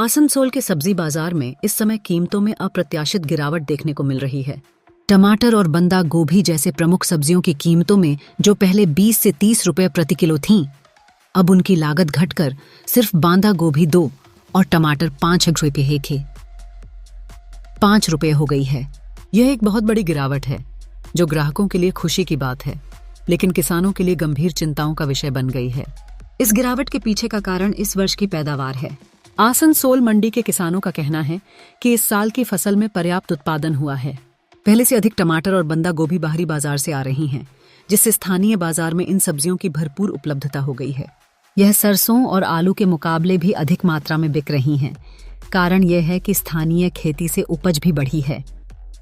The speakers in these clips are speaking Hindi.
आसनसोल के सब्जी बाजार में इस समय कीमतों में अप्रत्याशित गिरावट देखने को मिल रही है। टमाटर और बंदा गोभी जैसे प्रमुख सब्जियों की कीमतों में जो पहले 20 से 30 रुपए प्रति किलो थीं, अब उनकी लागत घटकर सिर्फ बांदा गोभी 2 और टमाटर 5 रुपए के 5 रुपए हो गई है। यह एक बहुत बड़ी गिरावट है जो ग्राहकों के लिए खुशी की बात है, लेकिन किसानों के लिए गंभीर चिंताओं का विषय बन गई है। इस गिरावट के पीछे का कारण इस वर्ष की पैदावार है। आसनसोल मंडी के किसानों का कहना है कि इस साल की फसल में पर्याप्त उत्पादन हुआ है। पहले से अधिक टमाटर और बंदा गोभी बाहरी बाजार से आ रही हैं, जिससे स्थानीय बाजार में इन सब्जियों की भरपूर उपलब्धता हो गई है। यह सरसों और आलू के मुकाबले भी अधिक मात्रा में बिक रही हैं। कारण यह है कि स्थानीय खेती से उपज भी बढ़ी है,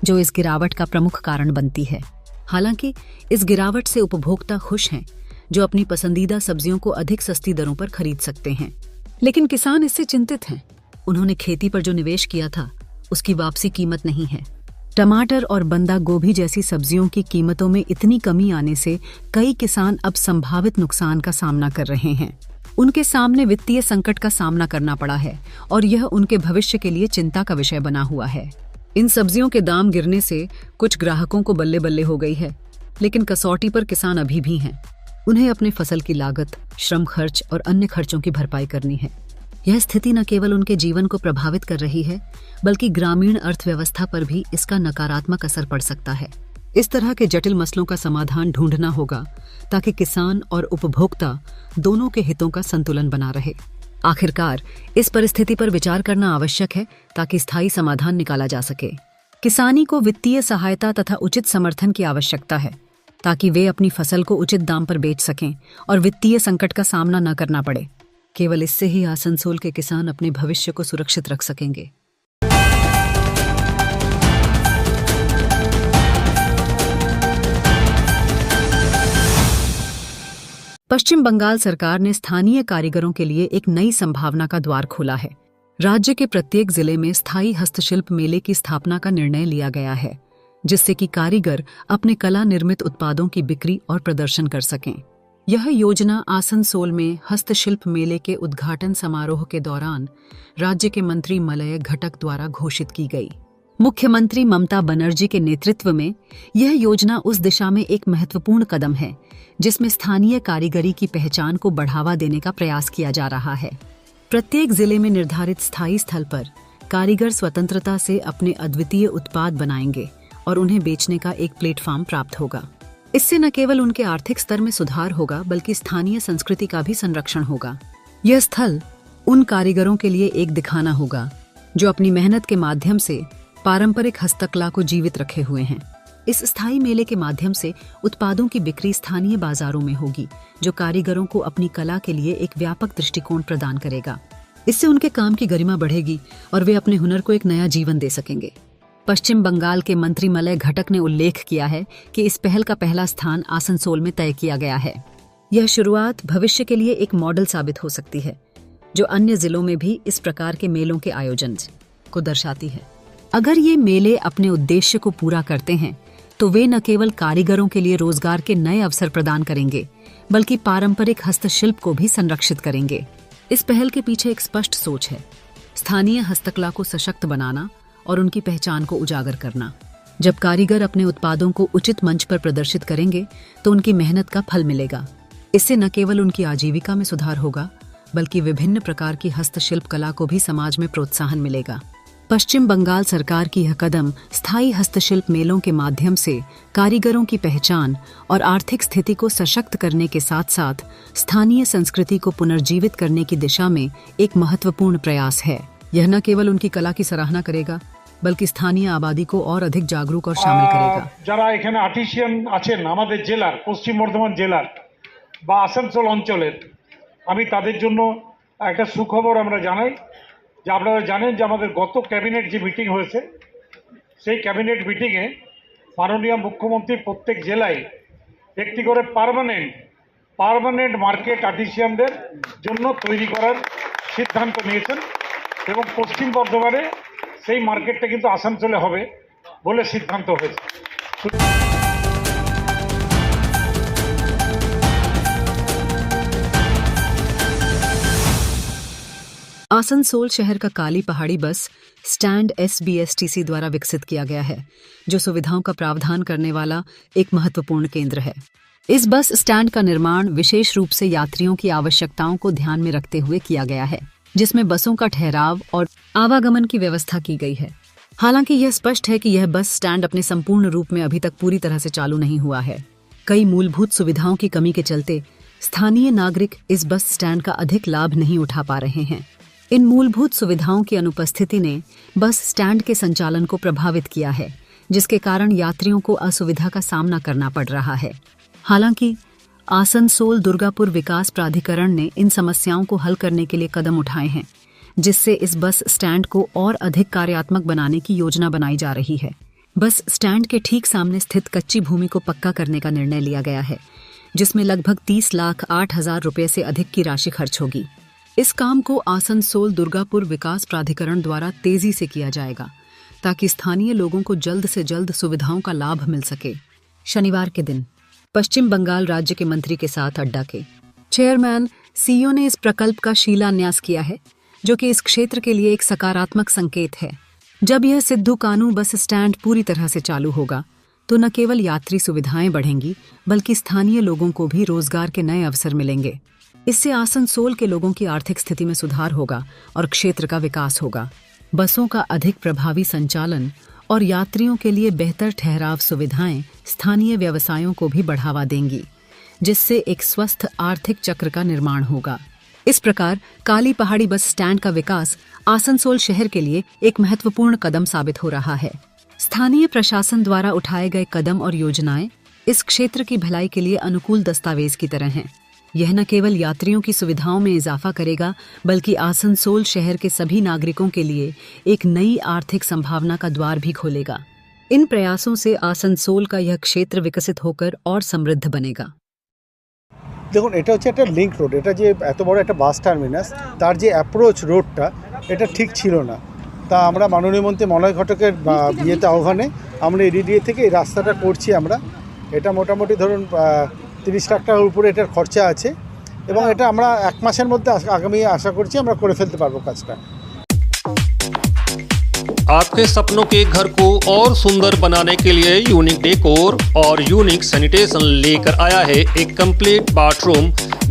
जो इस गिरावट का प्रमुख कारण बनती है। हालांकि इस गिरावट से उपभोक्ता खुश हैं, जो अपनी पसंदीदा सब्जियों को अधिक सस्ती दरों पर खरीद सकते हैं। लेकिन किसान इससे चिंतित हैं। उन्होंने खेती पर जो निवेश किया था, उसकी वापसी कीमत नहीं है। टमाटर और बंदा गोभी जैसी सब्जियों की कीमतों में इतनी कमी आने से कई किसान अब संभावित नुकसान का सामना कर रहे हैं। उनके सामने वित्तीय संकट का सामना करना पड़ा है और यह उनके भविष्य के लिए चिंता का विषय बना हुआ है। इन सब्जियों के दाम गिरने से कुछ ग्राहकों को बल्ले बल्ले हो गई है, लेकिन कसौटी पर किसान अभी भी हैं। उन्हें अपनी फसल की लागत, श्रम खर्च और अन्य खर्चों की भरपाई करनी है। यह स्थिति न केवल उनके जीवन को प्रभावित कर रही है, बल्कि ग्रामीण अर्थव्यवस्था पर भी इसका नकारात्मक असर पड़ सकता है। इस तरह के जटिल मसलों का समाधान ढूंढना होगा ताकि किसान और उपभोक्ता दोनों के हितों का संतुलन बना रहे। आखिरकार इस परिस्थिति पर विचार करना आवश्यक है ताकि स्थायी समाधान निकाला जा सके। किसानी को वित्तीय सहायता तथा उचित समर्थन की आवश्यकता है ताकि वे अपनी फसल को उचित दाम पर बेच सकें और वित्तीय संकट का सामना न करना पड़े। केवल इससे ही आसनसोल के किसान अपने भविष्य को सुरक्षित रख सकेंगे। पश्चिम बंगाल सरकार ने स्थानीय कारीगरों के लिए एक नई संभावना का द्वार खोला है। राज्य के प्रत्येक जिले में स्थायी हस्तशिल्प मेले की स्थापना का निर्णय लिया गया है, जिससे कि कारीगर अपने कला निर्मित उत्पादों की बिक्री और प्रदर्शन कर सकें। यह योजना आसनसोल में हस्तशिल्प मेले के उद्घाटन समारोह के दौरान राज्य के मंत्री मलय घटक द्वारा घोषित की गई। मुख्यमंत्री ममता बनर्जी के नेतृत्व में यह योजना उस दिशा में एक महत्वपूर्ण कदम है, जिसमें स्थानीय कारीगरी की पहचान को बढ़ावा देने का प्रयास किया जा रहा है। प्रत्येक जिले में निर्धारित स्थायी स्थल पर कारीगर स्वतंत्रता से अपने अद्वितीय उत्पाद बनाएंगे और उन्हें बेचने का एक प्लेटफॉर्म प्राप्त होगा। इससे न केवल उनके आर्थिक स्तर में सुधार होगा, बल्कि स्थानीय संस्कृति का भी संरक्षण होगा। यह स्थल उन कारीगरों के लिए एक दिखाना होगा जो अपनी मेहनत के माध्यम से पारंपरिक हस्तकला को जीवित रखे हुए हैं। इस स्थायी मेले के माध्यम से उत्पादों की बिक्री स्थानीय बाजारों में होगी, जो कारीगरों को अपनी कला के लिए एक व्यापक दृष्टिकोण प्रदान करेगा। इससे उनके काम की गरिमा बढ़ेगी और वे अपने हुनर को एक नया जीवन दे सकेंगे। पश्चिम बंगाल के मंत्री मलय घटक ने उल्लेख किया है कि इस पहल का पहला स्थान आसनसोल में तय किया गया है। यह शुरुआत भविष्य के लिए एक मॉडल साबित हो सकती है, जो अन्य जिलों में भी इस प्रकार के मेलों के आयोजन को दर्शाती है। अगर ये मेले अपने उद्देश्य को पूरा करते हैं, तो वे न केवल कारीगरों के लिए रोजगार के नए अवसर प्रदान करेंगे, बल्कि पारंपरिक हस्तशिल्प को भी संरक्षित करेंगे। इस पहल के पीछे एक स्पष्ट सोच है: स्थानीय हस्तकला को सशक्त बनाना और उनकी पहचान को उजागर करना। जब कारीगर अपने उत्पादों को उचित मंच पर प्रदर्शित करेंगे, तो उनकी मेहनत का फल मिलेगा। इससे न केवल उनकी आजीविका में सुधार होगा, बल्कि विभिन्न प्रकार की हस्तशिल्प कला को भी समाज में प्रोत्साहन मिलेगा। पश्चिम बंगाल सरकार की यह कदम स्थायी हस्तशिल्प मेलों के माध्यम से कारीगरों की पहचान और आर्थिक स्थिति को सशक्त करने के साथ साथ स्थानीय संस्कृति को पुनर्जीवित करने की दिशा में एक महत्वपूर्ण प्रयास है। यह न केवल उनकी कला की सराहना करेगा, बल्कि स्थानीय आबादी को और अधिक जागरूक और शामिल करेगा। যারা এখানে আর্টিসিয়ান আছেন আমাদের জেলার পশ্চিম বর্ধমান জেলার বা আসানসোল অঞ্চলের, আমি তাদের জন্য একটা সুখবর আমরা জানাই যে আপনারা জানেন যে আমাদের গত ক্যাবিনেট যে মিটিং হয়েছে, সেই ক্যাবিনেট মিটিংয়ে মাননীয় মুখ্যমন্ত্রী প্রত্যেক জেলায় একটি করে পার্মানেন্ট মার্কেট আর্টিসিয়ানদের জন্য তৈরি করার সিদ্ধান্ত নিয়েছেন এবং পশ্চিম বর্ধমানে সেই মার্কেটটা কিন্তু আসানসোলে হবে বলে সিদ্ধান্ত হয়েছে। आसनसोल शहर का काली पहाड़ी बस स्टैंड SBSTC द्वारा विकसित किया गया है, जो सुविधाओं का प्रावधान करने वाला एक महत्वपूर्ण केंद्र है। इस बस स्टैंड का निर्माण विशेष रूप से यात्रियों की आवश्यकताओं को ध्यान में रखते हुए किया गया है, जिसमें बसों का ठहराव और आवागमन की व्यवस्था की गई है। हालांकि यह स्पष्ट है कि यह बस स्टैंड अपने संपूर्ण रूप में अभी तक पूरी तरह से चालू नहीं हुआ है। कई मूलभूत सुविधाओं की कमी के चलते स्थानीय नागरिक इस बस स्टैंड का अधिक लाभ नहीं उठा पा रहे हैं। इन मूलभूत सुविधाओं की अनुपस्थिति ने बस स्टैंड के संचालन को प्रभावित किया है, जिसके कारण यात्रियों को असुविधा का सामना करना पड़ रहा है। हालांकि आसनसोल दुर्गापुर विकास प्राधिकरण ने इन समस्याओं को हल करने के लिए कदम उठाए हैं, जिससे इस बस स्टैंड को और अधिक कार्यात्मक बनाने की योजना बनाई जा रही है। बस स्टैंड के ठीक सामने स्थित कच्ची भूमि को पक्का करने का निर्णय लिया गया है, जिसमें लगभग 30,08,000 रुपये से अधिक की राशि खर्च होगी। इस काम को आसनसोल दुर्गापुर विकास प्राधिकरण द्वारा तेजी से किया जाएगा, ताकि स्थानीय लोगों को जल्द से जल्द सुविधाओं का लाभ मिल सके। शनिवार के दिन पश्चिम बंगाल राज्य के मंत्री के साथ अड्डा के चेयरमैन CEO ने इस प्रकल्प का शिलान्यास किया है, जो कि इस क्षेत्र के लिए एक सकारात्मक संकेत है। जब यह सिद्धू कानू बस स्टैंड पूरी तरह से चालू होगा, तो न केवल यात्री सुविधाएं बढ़ेंगी, बल्कि स्थानीय लोगों को भी रोजगार के नए अवसर मिलेंगे। इससे आसनसोल के लोगों की आर्थिक स्थिति में सुधार होगा और क्षेत्र का विकास होगा। बसों का अधिक प्रभावी संचालन और यात्रियों के लिए बेहतर ठहराव सुविधाएं स्थानीय व्यवसायों को भी बढ़ावा देंगी, जिससे एक स्वस्थ आर्थिक चक्र का निर्माण होगा। इस प्रकार काली पहाड़ी बस स्टैंड का विकास आसनसोल शहर के लिए एक महत्वपूर्ण कदम साबित हो रहा है। स्थानीय प्रशासन द्वारा उठाए गए कदम और योजनाएं इस क्षेत्र की भलाई के लिए अनुकूल दस्तावेज की तरह हैं। यह न केवल यात्रियों की सुविधाओं में इजाफा करेगा, बल्कि आसनसोल शहर के सभी नागरिकों के लिए एक नई आर्थिक संभावना का द्वार भी खोलेगा। इन प्रयासों से आसनसोल का यह क्षेत्र विकसित होकर और समृद्ध बनेगा। দেখুন, এটা হচ্ছে একটা লিঙ্ক রোড। এটা যে এত বড় একটা বাস টার্মিনাস, তার যে অ্যাপ্রোচ রোডটা এটা ঠিক ছিল না। তা আমরা মাননীয় মন্ত্রী মলয় ঘটকের বিয়েতে আহ্বানে আমরা এডিডিএ থেকে এই রাস্তাটা করছি। আমরা এটা মোটামুটি ধরুন 30 লাখ টাকার উপরে এটার খরচা আছে, এবং এটা আমরা 1 মাসের মধ্যে আগামী আশা করছি আমরা করে ফেলতে পারবো কাজটা। आपके सपनों के घर को और सुंदर बनाने के लिए यूनिक डेकोर और यूनिक सैनिटेशन लेकर आया है एक कंप्लीट बाथरूम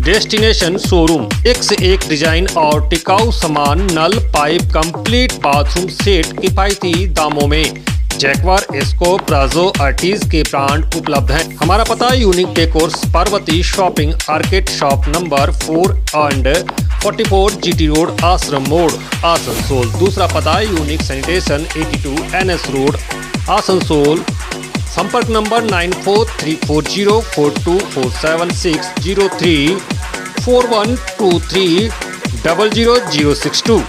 डेस्टिनेशन शोरूम। एक से एक डिजाइन और टिकाऊ सामान, नल, पाइप, कंप्लीट बाथरूम सेट किफायती दामों में। जैक्वार, एस्को, प्राजो, आर्टिज के ब्रांड उपलब्ध हैं। हमारा पता unique decors, Parvati shopping arcade, shop number 4 and 44 GT road, आश्रम मोड़, आसनसोल। दूसरा पता unique sanitation 82 NS road, Asansol. संपर्क नंबर 943404247603 4123 00062।